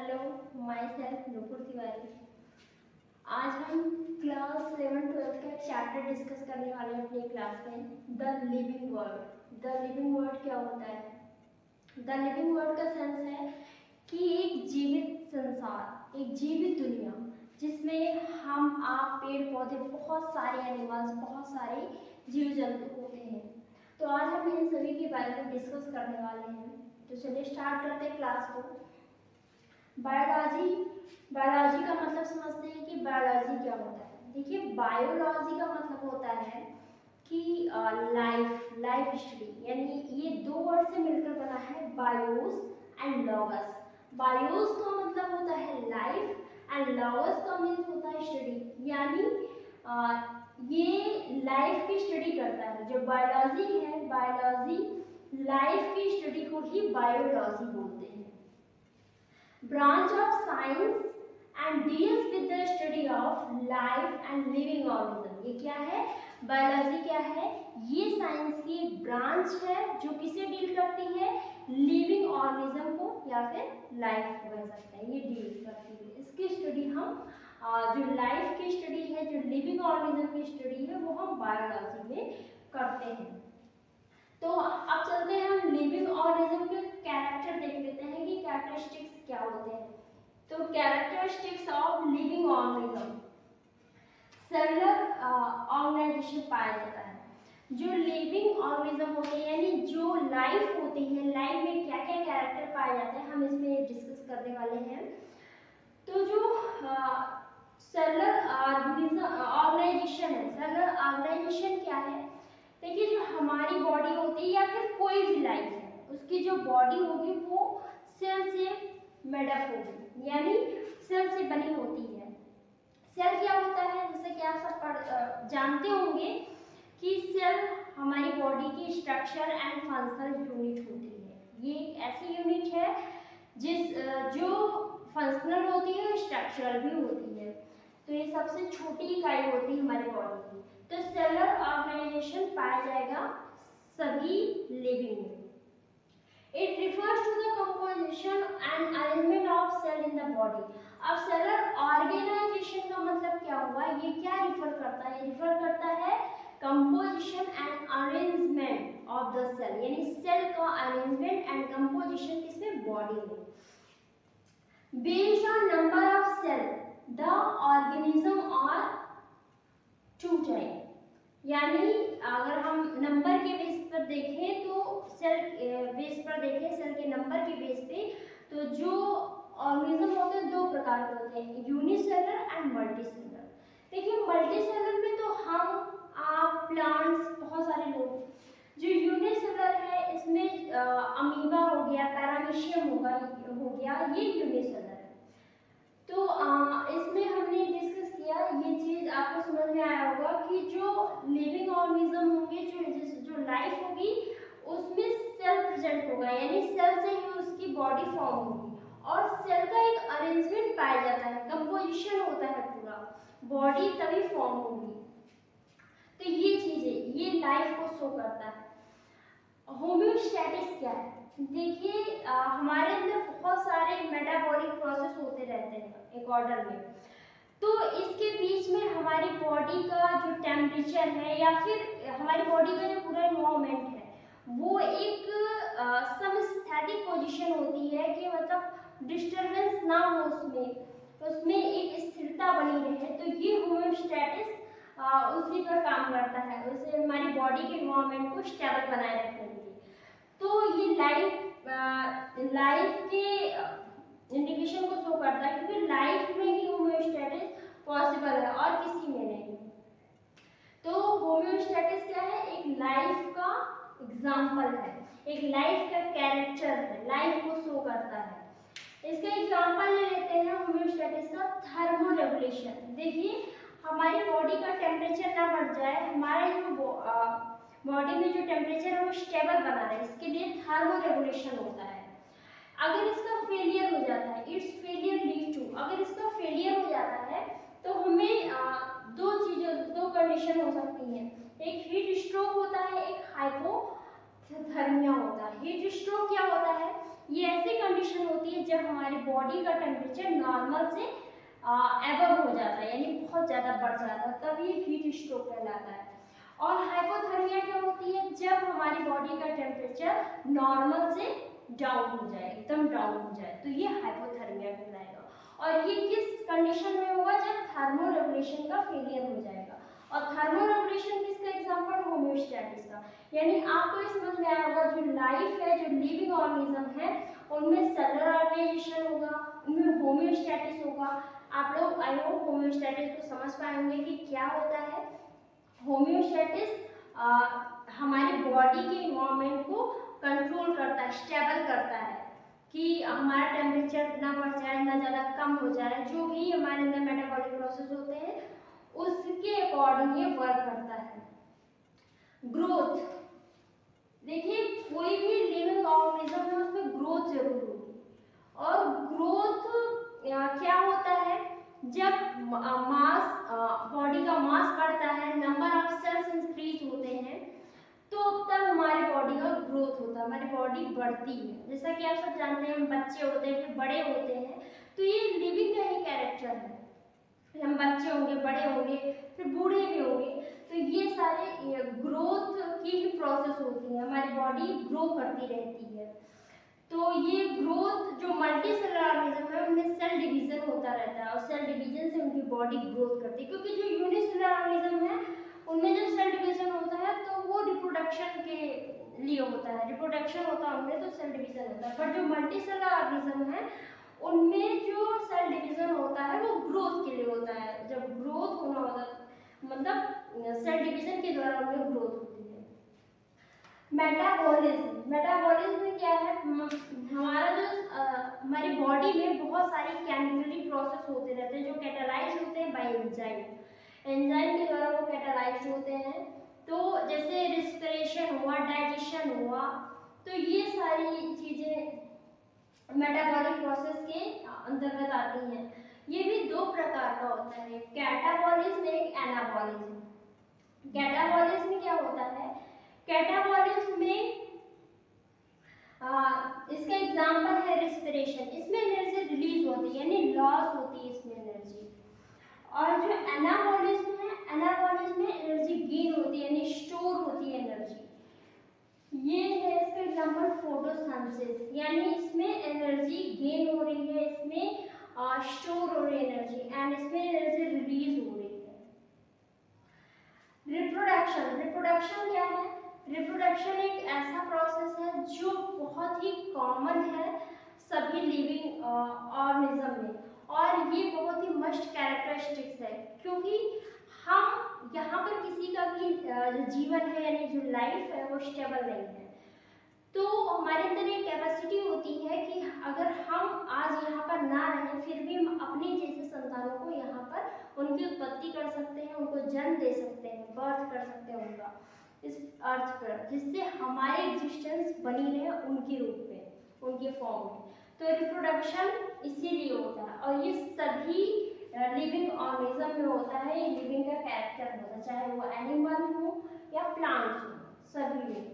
Hello, my self Nupur Tiwari. आज हम class 11-12 का एक चैप्टर डिस्कस करने वाले हैं अपनी क्लास में, the living world. The living world क्या होता है? द लिविंग वर्ल्ड का सेंस है कि एक जीवित संसार, एक जीवित दुनिया जिसमें हम, आप, पेड़ पौधे, बहुत सारे एनिमल्स, बहुत सारे जीव जंतु होते हैं। तो आज हम इन सभी के बारे में डिस्कस करने वाले हैं। तो चलिए स्टार्ट करते हैं क्लास को। बायोलॉजी का मतलब समझते हैं कि बायोलॉजी क्या होता है। देखिए, बायोलॉजी का मतलब होता है कि लाइफ स्टडी, यानी ये दो वर्ड से मिलकर बना है, बायोस एंड लॉगस। बायोस का मतलब होता है लाइफ एंड लॉगस का मीन्स होता है स्टडी, यानी ये लाइफ की स्टडी करता है। जो बायोलॉजी है, बायोलॉजी लाइफ की स्टडी को ही बायोलॉजी बोलते हैं। Branch of science and deals with the study of life and living organism। ये क्या है? बायोलॉजी क्या है? ये साइंस की एक ब्रांच है जो किसे डील करती है? लिविंग ऑर्गेनिज्म को या फिर लाइफ को कह सकते हैं, ये डील करती है। इसकी स्टडी हम जो लाइफ की स्टडी है, जो लिविंग ऑर्गेनिज्म की स्टडी है, वो हम बायोलॉजी में करते हैं। तो अब चलते हैं, हम लिविंग ऑर्गेनिज्म के कैरेक्टर देख लेते हैं कि कैरेक्टरिस्टिक्स क्या होते हैं। तो characteristics of living organism, cellular organization पाया जाता है। जो लिविंग ऑर्गेनिज्म होते हैं, यानी जो लाइफ होती है, लाइफ में क्या क्या कैरेक्टर पाए जाते हैं, हम इसमें डिस्कस करने वाले हैं। तो जो सेलुलर ऑर्गेनाइजेशन है, सेलुलर ऑर्गेनाइजेशन क्या है? देखिए, जो हमारी बॉडी होती है या फिर कोई भी लाइफ है, उसकी जो बॉडी होगी वो सेल से मेडअप होगी, यानी सेल से बनी होती है। सेल क्या होता है? जैसे कि आप सब जानते होंगे कि सेल हमारी बॉडी की स्ट्रक्चर एंड फंक्शनल यूनिट होती है। ये एक ऐसी यूनिट है जो फंक्शनल होती है, स्ट्रक्चरल भी होती है। तो ये सबसे छोटी इकाई होती है हमारी बॉडी की। तो सेलुलर ऑर्गेनाइजेशन पाया जाएगा सभी लिविंग में। It refers to the composition and arrangement of cell in the body. अब सेलुलर ऑर्गेनाइजेशन का मतलब क्या हुआ? ये क्या रिफर करता है? रिफर करता है composition and arrangement of the cell, यानी सेल का अरेंजमेंट एंड कंपोजिशन किसमें? बॉडी में। Based on number of cell the organism are two type, यानी अगर हम नंबर के बेस पर देखें, तो सेल बेस पर देखें, सेल के नंबर के बेस पे, तो जो ऑर्गेनिज्म होते हैं दो प्रकार के होते हैं, यूनिसेलुलर एंड मल्टीसेलुलर। देखिए, मल्टीसेलुलर में तो हम, आप, प्लांट्स, बहुत सारे लोग। जो यूनिसेलुलर है, इसमें अमीबा हो गया, पैरामीशियम हो गया, ये यूनिसेलुलर है। तो इसमें हमने डिस्कस किया, ये चीज आपको समझ में आया होगा कि जो लिविंग ऑर्गेनिज्म होंगे, जो लाइफ होगी, उसमें सेल प्रेजेंट होगा, यानी सेल से ही उसकी बॉडी फॉर्म होगी, और सेल का एक अरेंजमेंट पाया जाता है, कंपोजिशन होता है, पूरा बॉडी तभी फॉर्म होगी। तो ये चीजें, ये लाइफ को शो करता है। होम्योस्टैटिस क्या है? देखिए, हमारे अंदर बहुत सारे मेटाबॉलिक प्रोसेस होते रहते हैं एक ऑर्डर में। तो इसके बीच में हमारी बॉडी का जो टेम्परेचर है, या फिर हमारी बॉडी का जो पूरा एनवायरनमेंट है, वो एक समस्थैटिक पोजीशन होती है कि मतलब डिस्टरबेंस ना हो उसमें एक स्थिरता बनी रहे। तो ये होम्योस्टैटिस उसी पर काम करता है, उसे हमारी बॉडी के एनवायरनमेंट को स्टेबल बनाए रखने के लिए। तो ये लाइफ के इंडिकेशन को शो करता है, क्योंकि लाइफ में ही होम्योस्टैटिस पॉसिबल है और किसी में नहीं। तो होम्योस्टैटिस क्या है? एक लाइफ का एग्जाम्पल है, एक लाइफ का कैरेक्टर है, लाइफ को शो करता है। इसका एग्जाम्पल ले लेते हैं होम्योस्टैटिस का, थर्मोरेगुलेशन। देखिए, हमारी बॉडी का टेम्परेचर ना बढ़ जाए, हमारे जो बॉडी में जो टेम्परेचर है वो स्टेबल बना रहे, इसके लिए थर्मोरेगुलेशन होता है। अगर इसका फेलियर हो जाता है, इट्स फेलियर लीड टू, अगर इसका फेलियर हो जाता है तो हमें दो कंडीशन हो सकती हैं, एक हीट स्ट्रोक होता है, एक हाइपोथर्मिया होता है। हीट स्ट्रोक क्या होता है? ये ऐसी कंडीशन होती है जब हमारी बॉडी का टेम्परेचर नॉर्मल से एबव हो जाता है, यानी बहुत ज़्यादा बढ़ जाता है, तब ये हीट स्ट्रोक कहलाता है। और हाइपोथर्मिया क्या होती है? जब हमारी बॉडी का टेम्परेचर नॉर्मल से डाउन हो जाए, एकदम डाउन हो जाए, तो ये हाइपोथर्मिया कहलाएगा। और ये किस कंडीशन में होगा? जब थर्मोरेगुलेशन का फेलियर हो जाएगा। और थर्मोरेगुलेशन किसका एग्जांपल? होम्योस्टैटिस का। यानी आपको ये समझ में आया होगा, जो लाइफ है, जो लिविंग ऑर्गेनिज्म है, उनमें सेलुलर ऑर्गेनाइजेशन होगा, उनमें होम्योस्टैटिस होगा। आप लोग आई होप होम्योस्टैटिस को समझ पाए होंगे कि क्या होता है। होम्योस्टैटिस हमारी बॉडी के इन्वायरमेंट को कंट्रोल करता है, स्टेबल करता है, कि हमारा टेम्परेचर ना बढ़ जाए ना ज़्यादा कम हो जाए, जो भी हमारे अंदर मेटाबॉलिक प्रोसेस होते हैं उसके अकॉर्डिंग ये वर्क करता है। ग्रोथ, देखिए कोई भी लिविंग ऑर्गेनिज्म है उसमें ग्रोथ जरूर होगी। और ग्रोथ क्या होता है? जब मास, बॉडी का मास बढ़ता है, नंबर ऑफ सेल्स इंक्रीज होते हैं, तो तब हमारी बॉडी का ग्रोथ होता है, हमारी बॉडी बढ़ती है। जैसा कि आप सब जानते हैं, हम बच्चे होते हैं फिर बड़े होते हैं, तो ये लिविंग का ही कैरेक्टर है। हम बच्चे होंगे, बड़े होंगे, फिर बूढ़े भी होंगे, तो ये सारे ग्रोथ की ही प्रोसेस होती है, हमारी बॉडी ग्रो करती रहती है। तो ये ग्रोथ, जो मल्टी सेलुलर ऑर्गेनिज्म है उनमें सेल डिवीजन होता रहता है, और सेल डिवीजन से उनकी बॉडी ग्रोथ करती है। क्योंकि जो यूनिसेलुलर ऑर्गेनिज्म है उनमें जब सेल डिवीजन होता है तो वो रिप्रोडक्शन के लिए होता है, रिप्रोडक्शन होता है उनमें, तो सेल डिवीजन होता है। पर जो मल्टी सेलुलर ऑर्गेनिज्म है उनमें जो सेल डिवीजन होता है वो ग्रोथ के लिए होता है। जब ग्रोथ होना होता है, मतलब सेल डिवीजन के द्वारा उनमें ग्रोथ होती है। मेटाबॉलिज्म, मेटाबॉलिज्म में क्या है? हमारा जो हमारी बॉडी में बहुत सारी केमिकली प्रोसेस होते रहते हैं जो कैटालाइज होते हैं बाय एंजाइम, एंजाइम के द्वारा वो कैटालाइज होते हैं। तो जैसे रिस्पिरेशन हुआ, डाइजेशन हुआ, तो ये सारी चीजें मेटाबॉलिक प्रोसेस के अंतर्गत आती हैं। ये भी दो प्रकार का होता है, कैटाबॉलिज्म, एक एनाबॉलिज्म। कैटाबॉलिज्म में क्या होता है? कैटाबॉलिज्म में इसका एग्जांपल है रिस्पिरेशन, इसमें एनर्जी रिलीज होती है, यानी लॉस होती है इसमें एनर्जी। और जो एनाबॉलिज्म है, एनाबॉलिज्म में एनर्जी गेन होती है, यानी स्टोर होती है एनर्जी। ये है इसका एग्जांपल फोटोसिंथेसिस, यानी इसमें एनर्जी गेन हो रही है, इसमें स्टोर हो रही है एनर्जी, एंड इसमें एनर्जी रिलीज हो रही है। रिप्रोडक्शन, रिप्रोडक्शन क्या है? रिप्रोडक्शन एक ऐसा प्रोसेस है जो बहुत ही कॉमन है सभी लिविंग ऑर्गेनिज्म में, और ये बहुत ही मस्ट कैरेक्टरिस्टिक्स है, क्योंकि हम यहाँ पर किसी का भी जो जीवन है, यानी जो लाइफ है, वो स्टेबल नहीं है। तो हमारे अंदर ये कैपेसिटी होती है कि अगर हम आज यहाँ पर ना रहें, फिर भी हम अपने जैसे संतानों को यहाँ पर उनकी उत्पत्ति कर सकते हैं, उनको जन्म दे सकते हैं, बर्थ कर सकते हैं उनका इस अर्थ पर, जिससे हमारी एग्जिस्टेंस बनी रहे उनके रूप में, उनके फॉर्म में। तो रिप्रोडक्शन इसीलिए होता है, और ये सभी लिविंग ऑर्गेनिज्म में होता है, ये लिविंग का कैरेक्टर होता है, चाहे वो एनिमल हो या प्लांट्स हो, सभी में।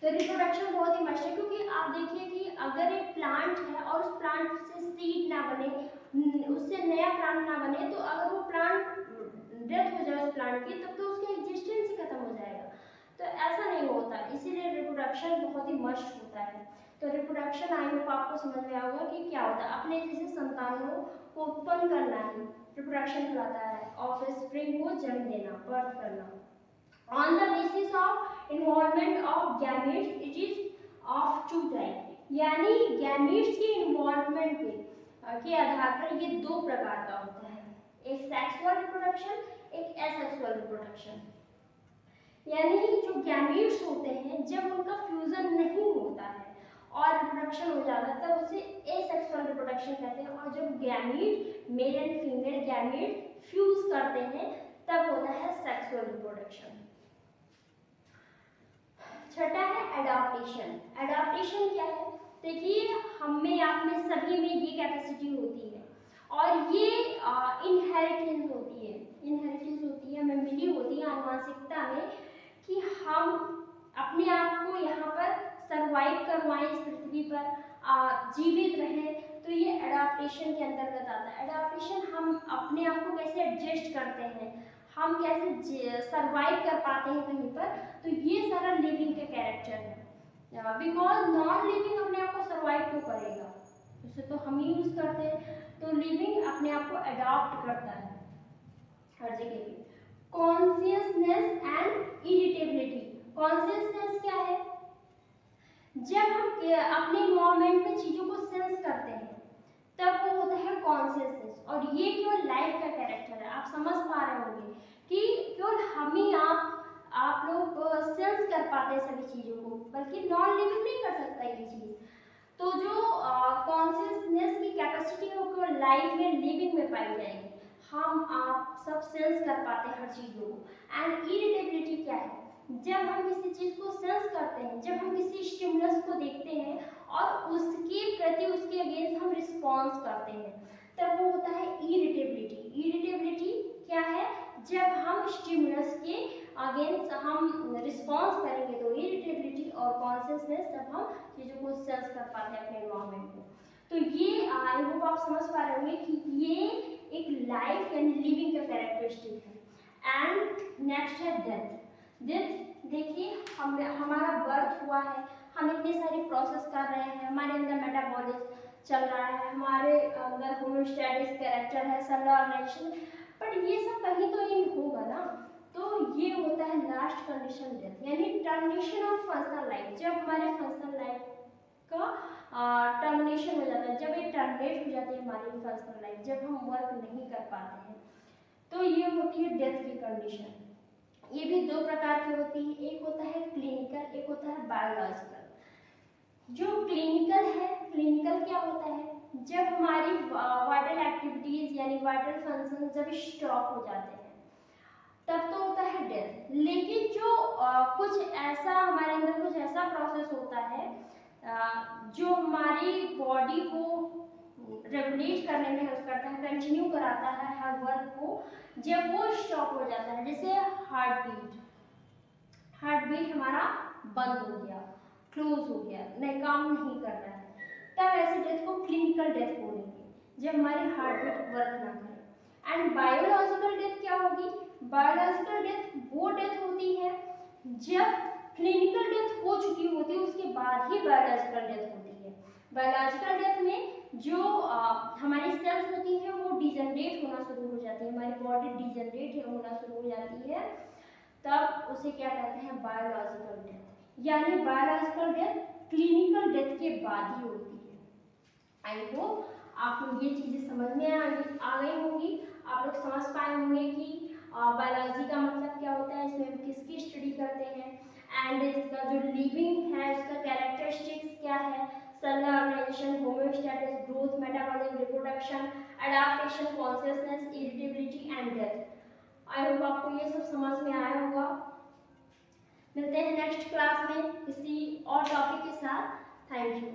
तो रिप्रोडक्शन बहुत ही मस्ट है, क्योंकि आप देखिए कि अगर एक प्लांट है और उस प्लांट से सीड ना बने, उससे नया प्लांट ना बने, तो अगर वो प्लांट डेथ हो जाए उस प्लांट की, तब तो उसका एग्जिस्टेंस ही खत्म हो जाएगा। तो ऐसा नहीं होता, इसीलिए रिप्रोडक्शन बहुत ही मस्ट होता है। तो रिप्रोडक्शन आई होप आपको समझ में आएगा कि क्या होता है, अपने जैसे संतानों को उत्पन्न करना ही रिप्रोडक्शन कहलाता है, ऑफस्प्रिंग को जन्म देना, बर्थ करना। On the basis of involvement of gametes, it is of two type, यानी gametes के involvement के आधार पर ये दो प्रकार का होता है, एक सेक्सुअल रिप्रोडक्शन, एक एसेक्सुअल रिप्रोडक्शन। यानी जो गैमीट्स होते हैं जब उनका फ्यूजन नहीं होता है और रिप्रोडक्शन हो जाता है, तब उसे एसेक्सुअल रिप्रोडक्शन कहते हैं। और जब gamete, male and female gamete fuse करते हैं, तब होता है सेक्सुअल रिप्रोडक्शन। छठा है एडाप्टेशन। एडाप्टेशन क्या है? देखिए हम में, आप में, सभी में ये कैपेसिटी होती है, और ये इनहेरिटेंस होती है, इनहेरिटेंस होती है, हमें मिली होती है आनुवंशिकता में, कि हम अपने आप को यहाँ पर सरवाइव करवाएं, इस पृथ्वी पर जीवित रहे, तो ये एडाप्टेशन के अंतर्गत आता है। एडाप्टेशन हम अपने आप को कैसे एडजस्ट करते हैं, हम कैसे सरवाइव कर पाते हैं कहीं पर, तो ये सारा लिविंग के कैरेक्टर है। बिकॉज नॉन लिविंग अपने आप को सरवाइव क्यों करेगा, उसे तो हम ही यूज करते हैं, तो लिविंग अपने आप को अडॉप्ट करता है हर जगह पे। Consciousness and irritability. कॉन्शियसनेस क्या है, जब हम अपने इन्वायरमेंट में चीजों को सेंस करते हैं तब वो होता है कॉन्शियसनेस, और ये केवल लाइफ का कैरेक्टर है। आप समझ पा रहे होंगे कि केवल हम ही आप लोग सेंस कर पाते हैं सभी चीजों को, बल्कि नॉन लिविंग नहीं कर सकता ये चीज। तो जो कॉन्शियसनेस की कैपेसिटी है वो लाइफ में लिविंग में पाई जाएगी, हम आप सब सेंस कर पाते हैं हर चीजों को। एंड इरिटेबिलिटी क्या है, जब हम किसी चीज को सेंस करते हैं, जब हम किसी स्टिमुलस को देखते हैं और उसके प्रति उसके अगेंस्ट हम रिस्पॉन्स करते हैं, तब वो होता है इरिटेबिलिटी। इरिटेबिलिटी क्या है, जब हम स्टिमुलस के अगेंस्ट हम रिस्पॉन्स करेंगे तो इरिटेबिलिटी, और कॉन्शियसनेस जब हम चीजों को सेंस कर पाते हैं अपने एनवायरनमेंट में। तो ये आई होप आप समझ पा रहे होंगे कि ये एक लाइफ यानी लिविंग का कैरेक्टरिस्टिक है। एंड नेक्स्ट है डेथ। डेथ देखिए, हमारा बर्थ हुआ है, हम इतने सारे प्रोसेस कर रहे हैं, हमारे अंदर मेटाबॉलिज्म चल रहा है, हमारे अंदर होमोस्टैटिक कैरेक्टर है, सेलुलर ऑर्गेनाइजेशन, बट ये सब कहीं तो एंड होगा ना। तो ये होता है लास्ट कंडीशन डेथ, यानी टर्मिनेशन ऑफ फंक्शनल लाइफ। जब हमारे फंक्शनल लाइफ का टर्मिनेशन हो जाता है, जब ये टर्मिनेट हो जाती है हमारी फंक्शनल लाइफ, जब हम वर्क नहीं कर पाते हैं, तो ये होती है डेथ की कंडीशन। ये भी दो प्रकार की होती है, एक होता है क्लिनिकल, एक होता है बायोलॉजिकल। जो क्लिनिकल है, क्लिनिकल क्या होता है, जब हमारी वाइटल एक्टिविटीज यानी वाइटल फंक्शन जब स्टॉप हो जाते हैं तब तो होता है डेथ। लेकिन जो कुछ ऐसा हमारे अंदर कुछ ऐसा प्रोसेस होता है जो हमारी बॉडी को रेगुलेट करने में हेल्प करता है, कंटिन्यू कराता है हर वर्क को, जब वो स्टॉप हो जाता है, जैसे हार्ट बीट हमारा बंद हो गया, क्लोज हो गया, नहीं काम नहीं कर रहा है, तब ऐसे डेथ को क्लिनिकल डेथ बोलेंगे, जब हमारी हार्ट बीट वर्क ना करे। एंड बायोलॉजिकल डेथ क्या होगी, बायोलॉजिकल डेथ वो डेथ होती है जब क्लिनिकल डेथ हो चुकी होती है, उसके बाद ही बायोलॉजिकल डेथ होती है। बायोलॉजिकल डेथ में जो हमारी सेल्स होती है वो डिजनरेट होना शुरू हो जाती है, हमारी बॉडी डिजनरेट होना शुरू हो जाती है, तब उसे क्या कहते हैं, बायोलॉजिकल डेथ। यानी बायोलॉजिकल डेथ क्लिनिकल डेथ के बाद ही होती है। आई होप आपको ये चीजें समझ में आ गई होंगी, आप लोग समझ पाए होंगे कि बायोलॉजी का मतलब क्या होता है, इसमें हम किसकी स्टडी करते हैं, एंड इसका जो लिविंग है उसका कैरेक्टरिस्टिक्स क्या है, cellular organisation, homeostasis, growth, metabolism, reproduction, adaptation, consciousness, irritability and death. I hope आपको ये सब समझ में आया होगा। मिलते हैं नेक्स्ट क्लास में किसी और टॉपिक के साथ। Thank you.